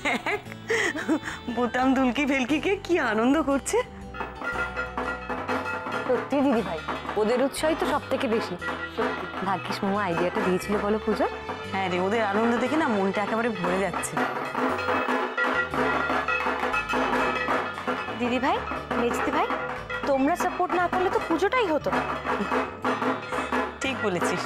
দেখ বোতাম দুলকি ভেলকিকে কি আনন্দ করছে। সত্যি দিদি ভাই, ওদের উৎসাহই তো সব থেকে বেশি। ভাগ্যিস মামা আইডিয়াটা দিয়েছিল বলো পূজা। হ্যাঁ রে, ওদের আনন্দ দেখে না মনটা একেবারে ভরে যাচ্ছে। দিদি ভাই, মেজদি ভাই, তোমরা সাপোর্ট না করলে তো পুজোটাই হতো না। ঠিক বলেছিস।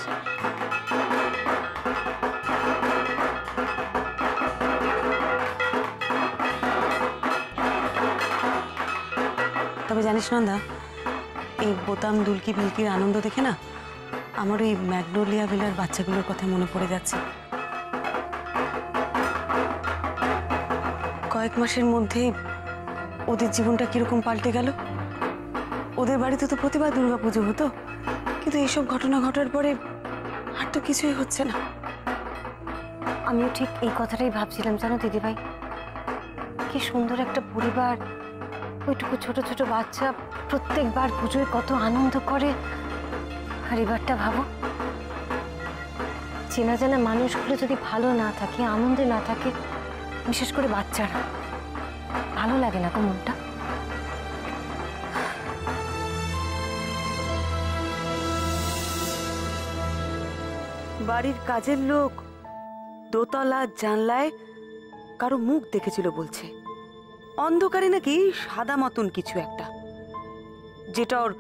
তবে জানিস নন্দা, এই বোতাম দুলকি ভিলকির আনন্দ দেখে না আমার ওই ম্যাগনোলিয়া ভিলার বাচ্চাগুলোর কথা মনে পড়ে যাচ্ছে। কয়েক মাসের মধ্যে ওদের জীবনটা কিরকম পাল্টে গেল। ওদের বাড়িতে তো প্রতিবার দুর্গাপুজো হতো, কিন্তু এইসব ঘটনা ঘটার পরে আর তো কিছুই হচ্ছে না। আমিও ঠিক এই কথাটাই ভাবছিলাম জানো দিদি ভাই, কি সুন্দর একটা পরিবার, ওইটুকু ছোট ছোট বাচ্চা প্রত্যেকবার পুজোয় কত আনন্দ করে। আর এবারটা ভাবো, চেনা জানা মানুষগুলো যদি ভালো না থাকে, আনন্দে না থাকে, বিশেষ করে বাচ্চারা, ভালো লাগে না গো মনটা। বাড়ির কাজের লোক দোতলা জানলায় কারো মুখ দেখেছিল বলছে, অন্ধকারে নাকি সাদা মতন কিছু একটা, যেটা ওর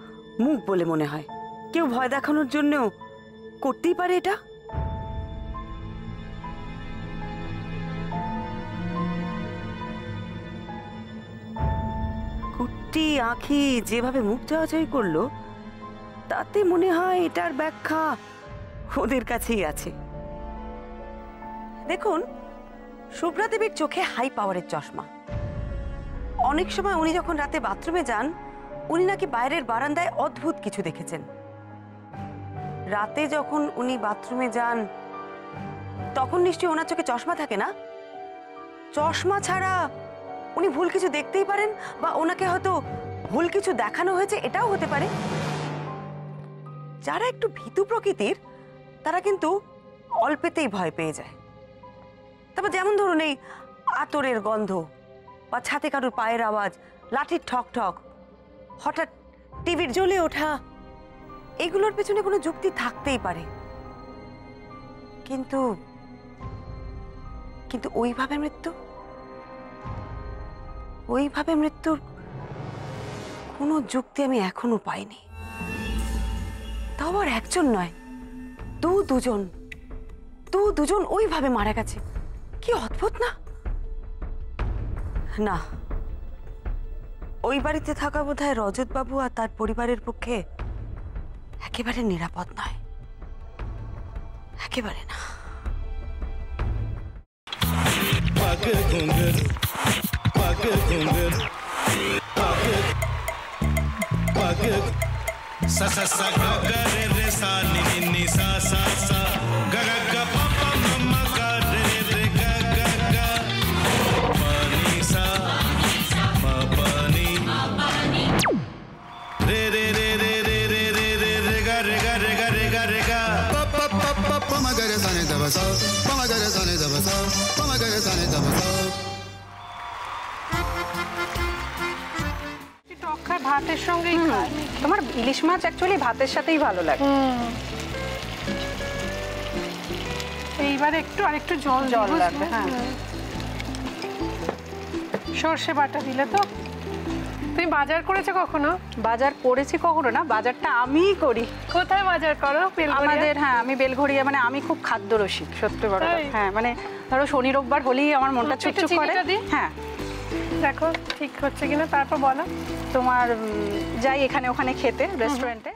মুখ বলে মনে হয়। কেউ ভয় দেখানোর জন্যও করতেই পারে এটা। কুট্টি আঁখি যেভাবে মুখ চাওয়াচাই করলো, তাতে মনে হয় এটার ব্যাখ্যা ওদের কাছেই আছে। দেখুন, শুভ্রা দেবীর চোখে হাই পাওয়ারের চশমা। অনেক সময় উনি যখন রাতে বাথরুমে যান, উনি নাকি বাইরের বারান্দায় অদ্ভুত কিছু দেখেছেন। রাতে যখন উনি বাথরুমে যান, তখন নিশ্চয়ই ওনার চোখে চশমা থাকে না। চশমা ছাড়া উনি ভুল কিছু দেখতেই পারেন, বা ওনাকে হয়তো ভুল কিছু দেখানো হয়েছে, এটাও হতে পারে। যারা একটু ভীতু প্রকৃতির, তারা কিন্তু অল্পেতেই ভয় পেয়ে যায়। তারপর যেমন ধরুন এই আতরের গন্ধ, বা ছাতে কারুর পায়ের আওয়াজ, লাঠির ঠক ঠক, হঠাৎ টিভির জ্বলে ওঠা, এগুলোর পেছনে কোনো যুক্তি থাকতেই পারে। কিন্তু কিন্তু ওইভাবে মৃত্যুর কোনো যুক্তি আমি এখনো পাইনি। তাও আর একজন নয়, দুজন ওইভাবে মারা গেছে। কি অদ্ভুত না? না, ওই বাড়িতে থাকা বোধহয় রজত বাবু আর তার পরিবারের পক্ষে একেবারে নিরাপদ নয়, একেবারে না। ভাতের সঙ্গেই খায়। তোমার ইলিশ মাছ অ্যাকচুয়ালি ভাতের সাথেই ভালো লাগে। এইবার আরেকটু জল লাগবে। হ্যাঁ, সর্ষে বাটা দিলে তো। তুমি বাজার করেছো কখনো? বাজার করেছি কখনো না, বাজারটা আমিই করি। কোথায় বাজার করো? আমাদের, হ্যাঁ, আমি বেলঘড়িয়া, মানে আমি খুব খাদ্য রসিক, সত্যি বড়। হ্যাঁ, মানে ধরো শনি রোববার হলেই আমার মনটা চুপচুপ করে। হ্যাঁ, দেখো ঠিক হচ্ছে কিনা, তারপর বলো। তোমার যাই এখানে ওখানে খেতে, রেস্টুরেন্টে।